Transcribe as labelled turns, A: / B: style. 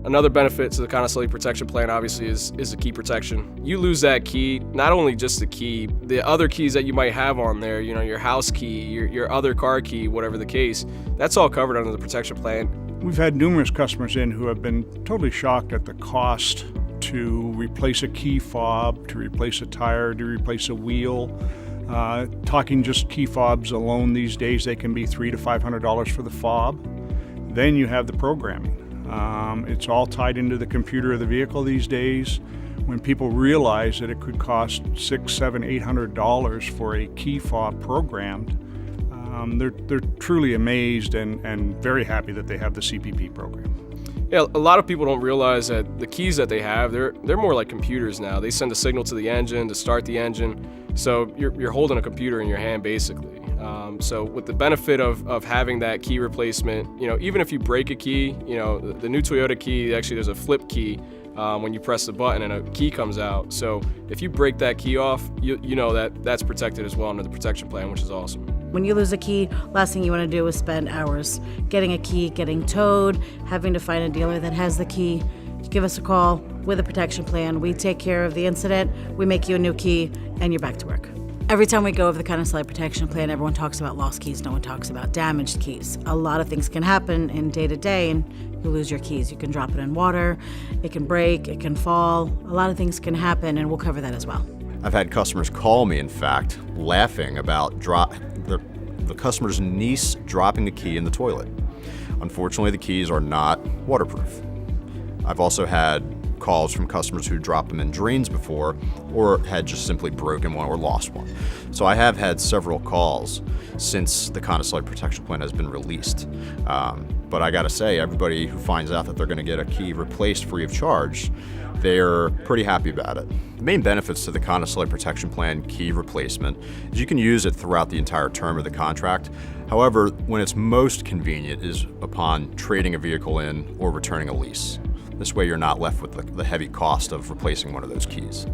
A: Another benefit to the Connocelli protection plan obviously is the key protection. You lose that key, not only just the key, the other keys that you might have on there, your house key, your other car key, whatever the case, that's all covered under the protection plan.
B: We've had numerous customers in who have been totally shocked at the cost to replace a key fob, to replace a tire, to replace a wheel. Talking just key fobs alone these days, they can be $300 to $500 for the fob. Then you have the programming. It's all tied into the computer of the vehicle these days. When people realize that it could cost $600, $700, $800 for a key fob programmed, they're truly amazed and very happy that they have the CPP program.
A: Yeah, a lot of people don't realize that the keys that they have, they're more like computers now. They send a signal to the engine to start the engine. So you're holding a computer in your hand basically. So with the benefit of having that key replacement, even if you break a key, the new Toyota key, actually there's a flip key when you press the button and a key comes out. So if you break that key off, you know that's protected as well under the protection plan, which is awesome.
C: When you lose a key, last thing you want to do is spend hours getting a key, getting towed, having to find a dealer that has the key. Give us a call with a protection plan. We take care of the incident, we make you a new key, and you're back to work. Every time we go over the Connocelli protection plan, everyone talks about lost keys. No one talks about damaged keys. A lot of things can happen in day-to-day, and you lose your keys. You can drop it in water, it can break, it can fall. A lot of things can happen, and we'll cover that as well.
D: I've had customers call me, in fact, laughing about the customer's niece dropping the key in the toilet. Unfortunately, the keys are not waterproof. I've also had calls from customers who dropped them in drains before or had just simply broken one or lost one. So I have had several calls since the Connocelli protection plan has been released. But I gotta say, everybody who finds out that they're gonna get a key replaced free of charge, they're pretty happy about it. The main benefits to the Connocelli protection plan key replacement is you can use it throughout the entire term of the contract. However, when it's most convenient is upon trading a vehicle in or returning a lease. This way you're not left with the heavy cost of replacing one of those keys.